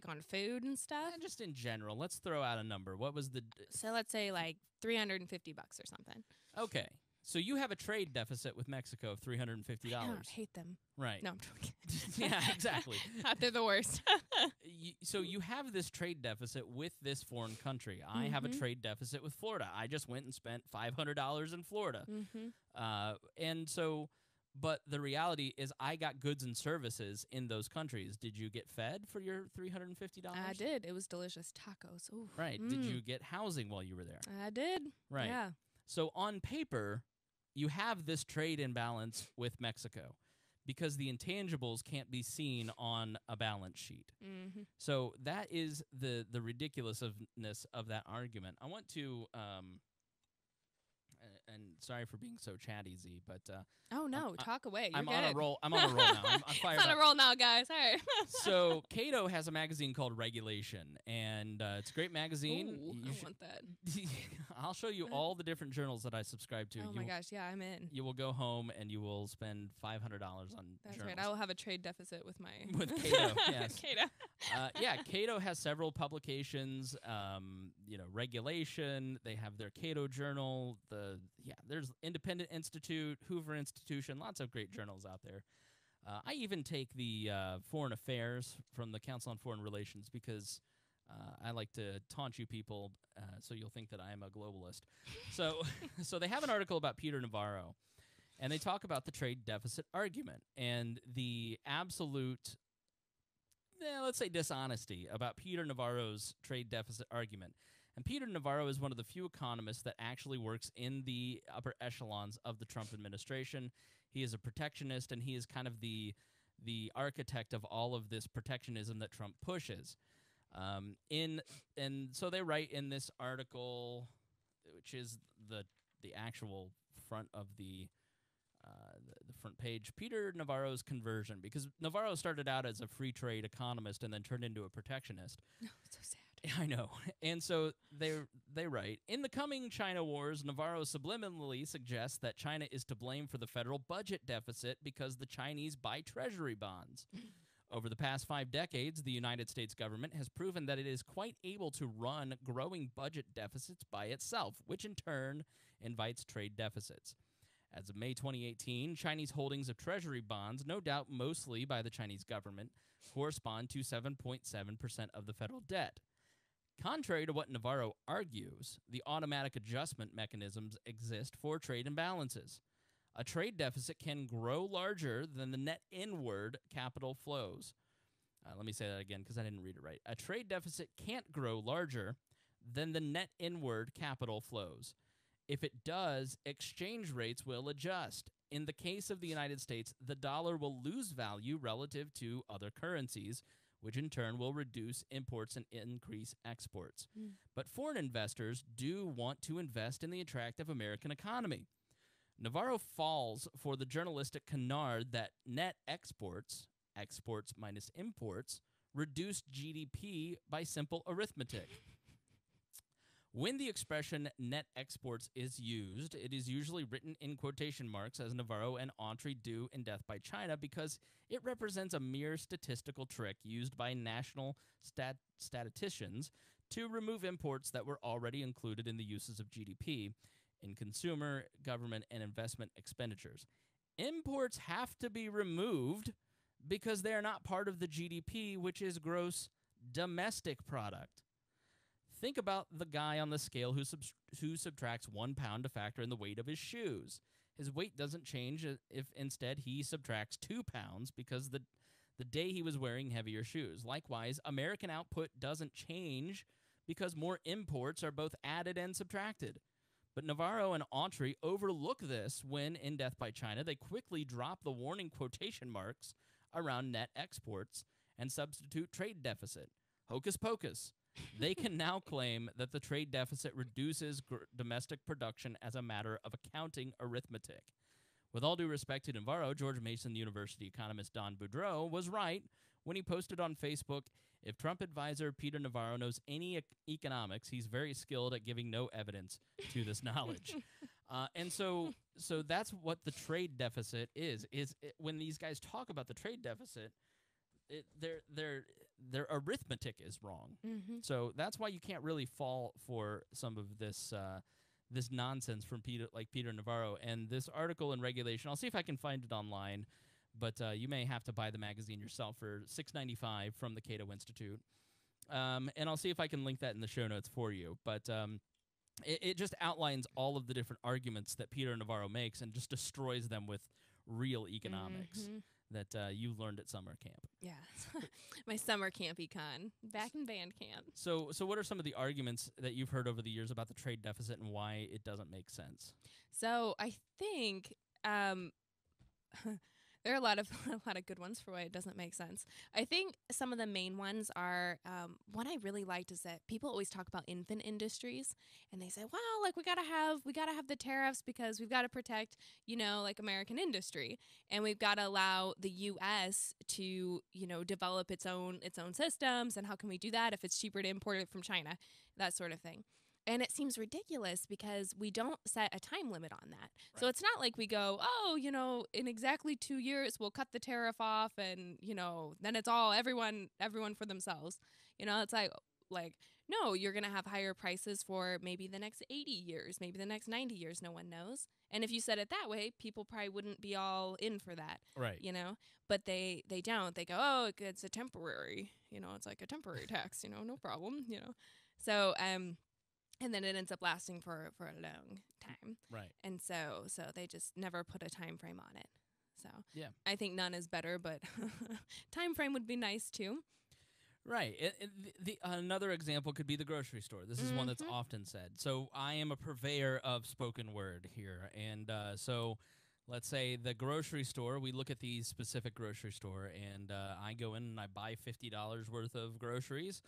B: on food and stuff?
A: Just in general. Let's throw out a number. What was the...
B: So let's say like $350 or something.
A: Okay. So you have a trade deficit with Mexico of $350.
B: I hate them.
A: Right.
B: No, I'm joking.
A: Yeah, exactly.
B: They're the worst.
A: So you have this trade deficit with this foreign country. I have a trade deficit with Florida. I just went and spent $500 in Florida. And so... But the reality is I got goods and services in those countries. Did you get fed for your $350?
B: I did. It was delicious. Tacos. Ooh.
A: Right. Did you get housing while you were there?
B: I did.
A: Right.
B: Yeah.
A: So on paper, you have this trade imbalance with Mexico because the intangibles can't be seen on a balance sheet. So that is the ridiculousness of that argument. I want to... and sorry for being so chatty, Z, but
B: oh no, talk away. You're
A: I'm
B: good.
A: on a roll. I'm on a roll now. I'm fired
B: on
A: up.
B: a roll now, guys. All right.
A: So Cato has a magazine called Regulation, and it's a great magazine.
B: Ooh, I want that.
A: I'll show you all the different journals that I subscribe to.
B: Oh my gosh, yeah, I'm in.
A: You will go home and you will spend $500 on
B: That's
A: journals.
B: right. I will have a trade deficit with my
A: With Cato, yes.
B: Cato.
A: Yeah, Cato has several publications. Regulation. They have their Cato Journal. There's Independent Institute, Hoover Institution. Lots of great journals out there. I even take the Foreign Affairs from the Council on Foreign Relations because I like to taunt you people, so you'll think that I am a globalist. So they have an article about Peter Navarro, and they talk about the trade deficit argument and the absolute, let's say, dishonesty about Peter Navarro's trade deficit argument. And Peter Navarro is one of the few economists that actually works in the upper echelons of the Trump administration. He is a protectionist, and he is kind of the architect of all of this protectionism that Trump pushes. And so they write in this article, which is the actual front of the front page, Peter Navarro's conversion, because Navarro started out as a free trade economist and then turned into a protectionist.
B: No, it's so sad.
A: I know. And so they write, in the coming China wars, Navarro subliminally suggests that China is to blame for the federal budget deficit because the Chinese buy treasury bonds. Over the past 5 decades, the United States government has proven that it is quite able to run growing budget deficits by itself, which in turn invites trade deficits. As of May 2018, Chinese holdings of treasury bonds, no doubt mostly by the Chinese government, correspond to 7.7% of the federal debt. Contrary to what Navarro argues, the automatic adjustment mechanisms exist for trade imbalances. A trade deficit can grow larger than the net inward capital flows. Let me say that again because I didn't read it right. A trade deficit can't grow larger than the net inward capital flows. If it does, exchange rates will adjust. In the case of the United States, the dollar will lose value relative to other currencies, which in turn will reduce imports and increase exports. But foreign investors do want to invest in the attractive American economy. Navarro falls for the journalistic canard that net exports minus imports, reduced GDP by simple arithmetic. When the expression net exports is used, it is usually written in quotation marks, as Navarro and Autry do in Death by China, because it represents a mere statistical trick used by national statisticians to remove imports that were already included in the uses of GDP in consumer, government, and investment expenditures. Imports have to be removed because they are not part of the GDP, which is gross domestic product. Think about the guy on the scale who subtracts 1 pound to factor in the weight of his shoes. His weight doesn't change if instead he subtracts 2 pounds because the day he was wearing heavier shoes. Likewise, American output doesn't change because more imports are both added and subtracted. But Navarro and Autry overlook this when, in Death by China, they quickly drop the warning quotation marks around net exports and substitute trade deficit. Hocus pocus. They can now claim that the trade deficit reduces domestic production as a matter of accounting arithmetic. With all due respect to Navarro, George Mason University economist Don Boudreaux was right when he posted on Facebook, if Trump advisor Peter Navarro knows any economics, he's very skilled at giving no evidence to this knowledge. And so that's what the trade deficit is when these guys talk about the trade deficit, their arithmetic is wrong. Mm-hmm. So that's why you can't really fall for some of this this nonsense from Peter Navarro. And this article in Regulation, I'll see if I can find it online, but you may have to buy the magazine yourself for $6.95 from the Cato Institute. And I'll see if I can link that in the show notes for you. But it just outlines all of the different arguments that Peter Navarro makes and just destroys them with real economics that you learned at summer camp.
B: Yeah, my summer camp econ, back in band camp.
A: So what are some of the arguments that you've heard over the years about the trade deficit and why it doesn't make sense?
B: So I think there are a lot of good ones for why it doesn't make sense. I think some of the main ones are one I really liked is that people always talk about infant industries, and they say, well, like we gotta have the tariffs because we've got to protect, like American industry, and we've got to allow the U.S. to develop its own systems. And how can we do that if it's cheaper to import it from China, that sort of thing. And it seems ridiculous because we don't set a time limit on that. Right. So it's not like we go, oh, in exactly 2 years, we'll cut the tariff off and, then it's all everyone for themselves. It's like, no, you're going to have higher prices for maybe the next 80 years, maybe the next 90 years. No one knows. And if you said it that way, people probably wouldn't be all in for that.
A: Right.
B: But they don't. They go, oh, it's a temporary, it's like a temporary tax, no problem, So, and then it ends up lasting for a long time.
A: Right.
B: And so they just never put a time frame on it. So
A: yeah,
B: I think none is better, but time frame would be nice too.
A: Right. Another example could be the grocery store. This is one that's often said. So I am a purveyor of spoken word here. And so let's say the grocery store, we look at the specific grocery store, and I go in and I buy $50 worth of groceries.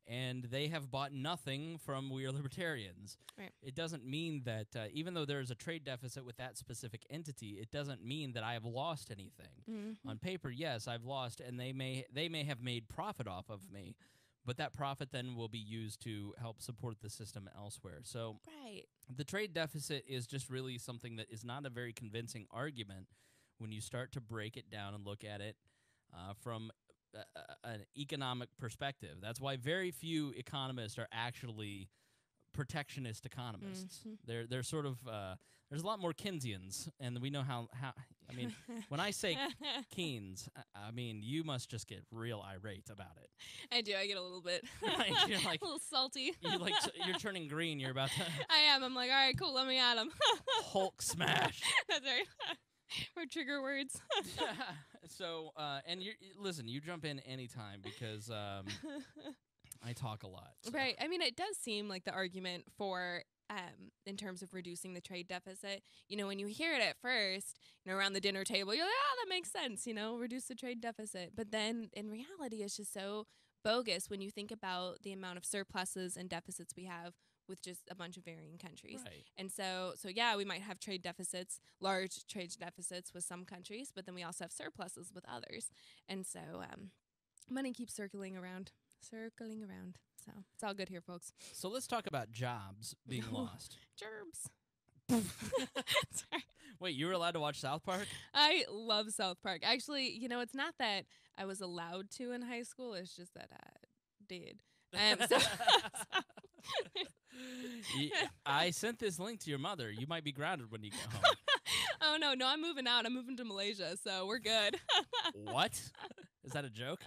A: And they have bought nothing from We Are Libertarians.
B: Right.
A: It doesn't mean that even though there's a trade deficit with that specific entity, it doesn't mean that I have lost anything. On paper, yes, I've lost, and they may have made profit off of me, but that profit then will be used to help support the system elsewhere. So
B: right.
A: The trade deficit is just really something that is not a very convincing argument when you start to break it down and look at it from an economic perspective. That's why very few economists are actually protectionist economists. They're sort of there's a lot more Keynesians, and we know how I mean, when I say Keynes, I mean you must just get real irate about it.
B: I do. I get a little bit.
A: Right? You're like
B: a little salty.
A: You're turning green. You're about to.
B: I am. I'm like, all right, cool. Let me at him.
A: Hulk smash.
B: That's right. Or trigger words.
A: So, and listen, you jump in anytime because I talk a lot. So.
B: Right. I mean, it does seem like the argument for, in terms of reducing the trade deficit, when you hear it at first, around the dinner table, you're like, oh, that makes sense, reduce the trade deficit. But then in reality, it's just so bogus when you think about the amount of surpluses and deficits we have with just a bunch of varying countries.
A: Right.
B: And so yeah, we might have trade deficits, large trade deficits with some countries, but then we also have surpluses with others. And so money keeps circling around. So it's all good here, folks.
A: So let's talk about jobs being lost.
B: Gerbs.
A: Sorry. Wait, you were allowed to watch South Park?
B: I love South Park. Actually, it's not that I was allowed to in high school. It's just that I did.
A: I sent this link to your mother. You might be grounded when you get home.
B: Oh, no, I'm moving out. I'm moving to Malaysia, so we're good.
A: What? Is that a joke?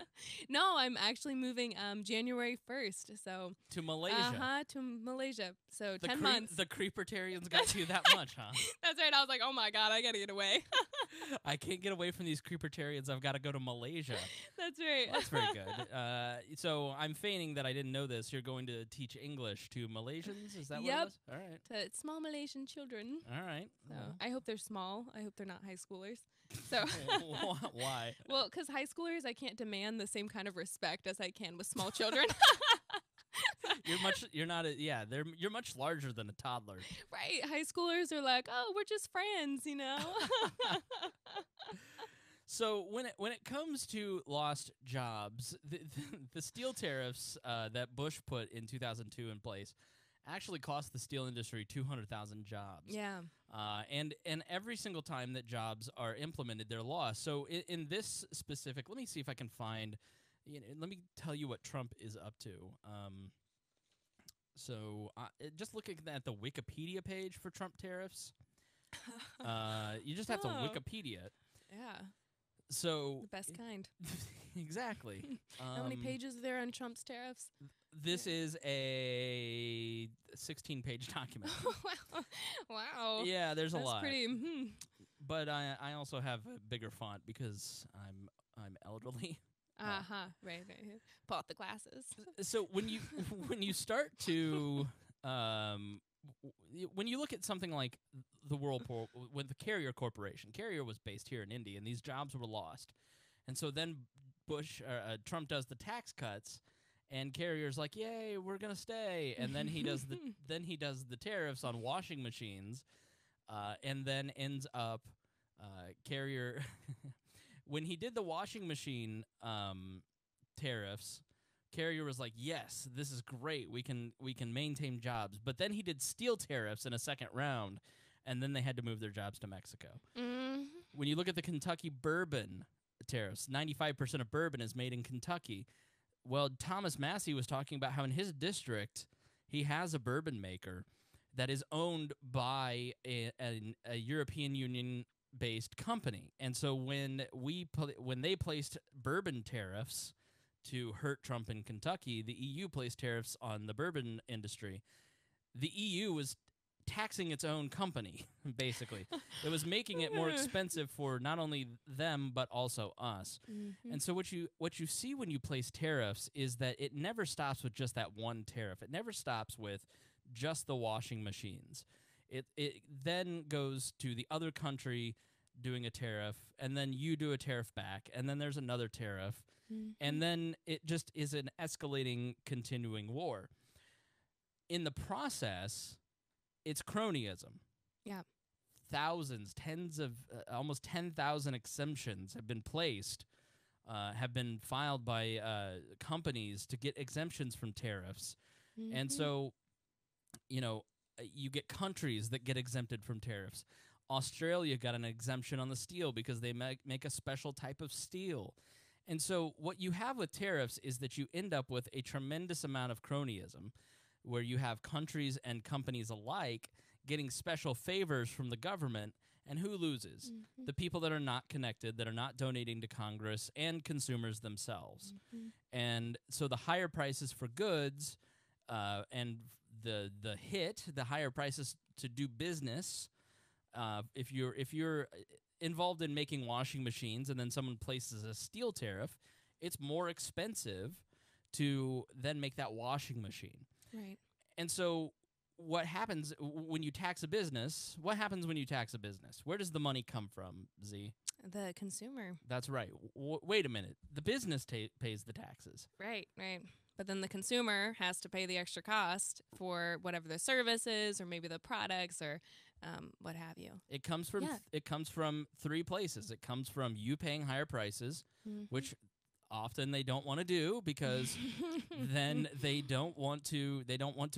B: No, I'm actually moving January 1st. So
A: to Malaysia?
B: To Malaysia. So 10 months.
A: The Creepertarians got you that much, huh?
B: That's right. I was like, oh my God, I got to get away.
A: I can't get away from these Creepertarians. I've got to go to Malaysia.
B: That's right.
A: Well, that's very good. So I'm feigning that I didn't know this. You're going to teach English to Malaysians? Is that what it was? All right.
B: To small Malaysian children.
A: All right.
B: So I hope they're small. I hope they're not high schoolers. So
A: why?
B: Well, because high schoolers, I can't demand the same kind of respect as I can with small children.
A: You're much larger than a toddler.
B: Right. High schoolers are like, oh, we're just friends,
A: So when it comes to lost jobs, the steel tariffs that Bush put in 2002 in place actually cost the steel industry 200,000 jobs.
B: Yeah.
A: And every single time that jobs are implemented, they're lost. So in this specific, let me see if I can find. Let me tell you what Trump is up to. So just looking at the Wikipedia page for Trump tariffs, you just have to Wikipedia it.
B: Yeah.
A: So
B: the best kind.
A: Exactly.
B: How many pages are there on Trump's tariffs?
A: This is a 16-page document.
B: Wow.
A: Yeah, there's a lot.
B: That's pretty.
A: But I also have a bigger font because I'm elderly.
B: Right. Pull out the glasses.
A: So when you start to when you look at something like the Whirlpool with the Carrier Corporation, Carrier was based here in Indy, and these jobs were lost. And so then Trump does the tax cuts, and Carrier's like, "Yay, we're gonna stay." And then he does the tariffs on washing machines, and then ends up Carrier when he did the washing machine tariffs. Carrier was like, yes, this is great. We can maintain jobs. But then he did steel tariffs in a second round, and then they had to move their jobs to Mexico. When you look at the Kentucky bourbon tariffs, 95% of bourbon is made in Kentucky. Well, Thomas Massey was talking about how in his district he has a bourbon maker that is owned by a European Union-based company. And so when they placed bourbon tariffs to hurt Trump in Kentucky, the EU placed tariffs on the bourbon industry. The EU was taxing its own company, basically. It was making it more expensive for not only them but also us. And so what you see when you place tariffs is that it never stops with just that one tariff. It never stops with just the washing machines. It then goes to the other country doing a tariff, and then you do a tariff back, and then there's another tariff, and then it just is an escalating, continuing war. In the process, it's cronyism.
B: Yeah.
A: Thousands, almost 10,000 exemptions have been placed, have been filed by companies to get exemptions from tariffs. And so, you get countries that get exempted from tariffs. Australia got an exemption on the steel because they make a special type of steel. And so what you have with tariffs is that you end up with a tremendous amount of cronyism, where you have countries and companies alike getting special favors from the government, and who loses? The people that are not connected, that are not donating to Congress, and consumers themselves. And so the higher prices for goods and the higher prices to do business, if you're involved in making washing machines and then someone places a steel tariff, it's more expensive to then make that washing machine.
B: Right.
A: And so what happens when you tax a business? What happens when you tax a business? Where does the money come from, Z?
B: The consumer.
A: That's right. Wait a minute. The business pays the taxes.
B: Right. But then the consumer has to pay the extra cost for whatever the service is, or maybe the products, or what have you.
A: It comes from three places. It comes from you paying higher prices, which often they don't want to do because then they don't want to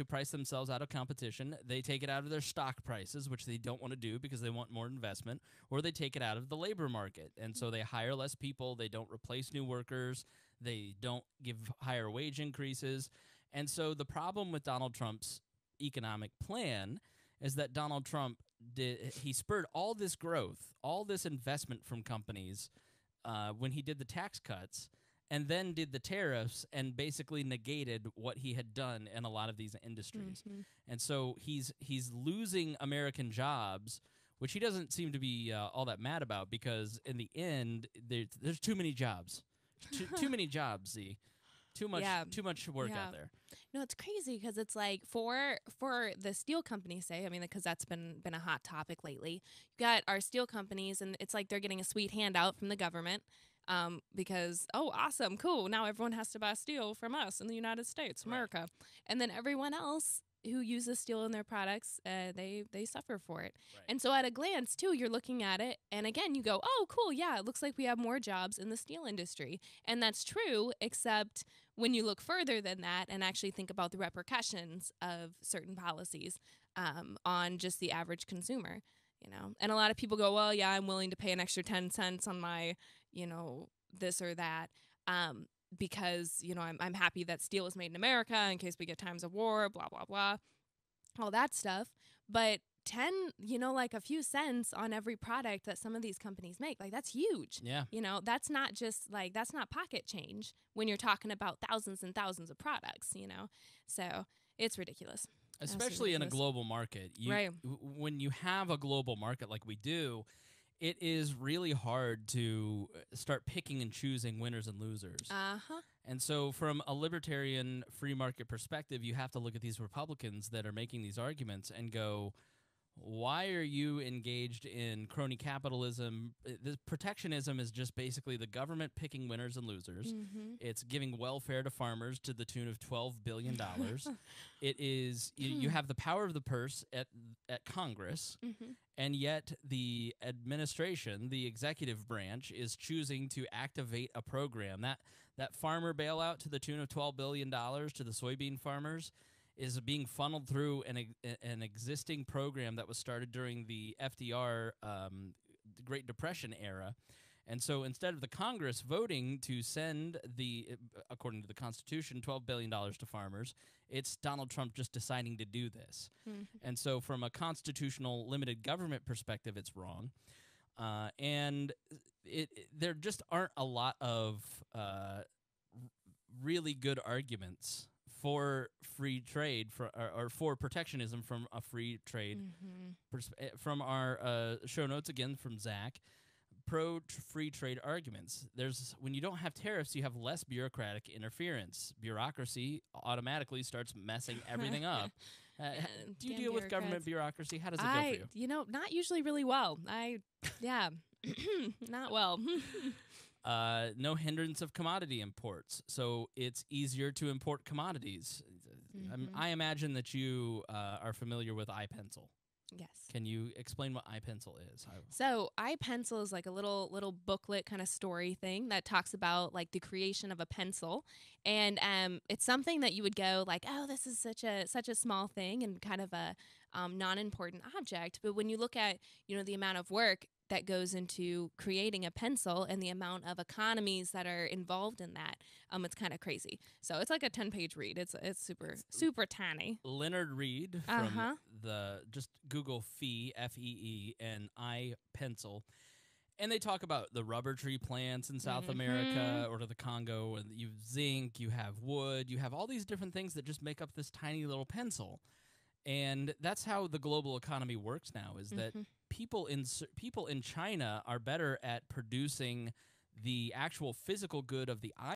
A: price themselves out of competition. They take it out of their stock prices, which they don't want to do because they want more investment, or they take it out of the labor market. And so they hire less people, they don't replace new workers, they don't give higher wage increases. And so the problem with Donald Trump's economic plan is that Donald Trump he spurred all this growth, all this investment from companies when he did the tax cuts, and then did the tariffs and basically negated what he had done in a lot of these industries. And so he's losing American jobs, which he doesn't seem to be all that mad about, because in the end, there's too many jobs. Too many jobs, Z. Too much work out there.
B: No, it's crazy because it's like for the steel companies, say, I mean, because that's been a hot topic lately. You got our steel companies, and it's like they're getting a sweet handout from the government because, oh, awesome, cool. Now everyone has to buy steel from us in the United States, America. Right. And then everyone else who uses steel in their products, they suffer for it. Right. And so at a glance, too, you're looking at it, and again, you go, oh, cool, yeah, it looks like we have more jobs in the steel industry. And that's true, except when you look further than that and actually think about the repercussions of certain policies on just the average consumer, And a lot of people go, well, yeah, I'm willing to pay an extra 10 cents on my, this or that. Because, I'm happy that steel is made in America in case we get times of war, blah, blah, blah, all that stuff. But 10, like a few cents on every product that some of these companies make, like that's huge.
A: Yeah.
B: That's not just that's not pocket change when you're talking about thousands and thousands of products, So it's ridiculous.
A: Especially in a global market.
B: Right.
A: When you have a global market like we do, it is really hard to start picking and choosing winners and losers. And so from a libertarian free market perspective, you have to look at these Republicans that are making these arguments and go, why are you engaged in crony capitalism? The protectionism is just basically the government picking winners and losers. It's giving welfare to farmers to the tune of $12 billion. It is you have the power of the purse at Congress, and yet the administration, the executive branch, is choosing to activate a program. That farmer bailout to the tune of $12 billion to the soybean farmers is being funneled through an existing program that was started during the FDR Great Depression era. And so instead of the Congress voting to send according to the Constitution, $12 billion to farmers, it's Donald Trump just deciding to do this. And so from a constitutional limited government perspective, it's wrong. And there just aren't a lot of really good arguments for free trade or for protectionism from a free trade from our show notes again from Zach. Free trade arguments. When you don't have tariffs, you have less bureaucratic interference. Bureaucracy automatically starts messing everything up. Do you deal with government bureaucracy? How does it go for you?
B: Not usually really well. Not well.
A: No hindrance of commodity imports, so it's easier to import commodities. I imagine that you are familiar with iPencil.
B: Yes.
A: Can you explain what iPencil is?
B: So iPencil is like a little booklet kind of story thing that talks about like the creation of a pencil, and it's something that you would go like, oh, this is such a small thing and kind of a non-important object. But when you look at the amount of work that goes into creating a pencil and the amount of economies that are involved in that, it's kind of crazy. So it's like a 10-page read. It's super tiny.
A: Leonard Reed from just Google Fee, F-E-E, and iPencil. And they talk about the rubber tree plants in South America or to the Congo, and you have zinc, you have wood, you have all these different things that just make up this tiny little pencil. And that's how the global economy works now, is that people in China are better at producing the actual physical good of the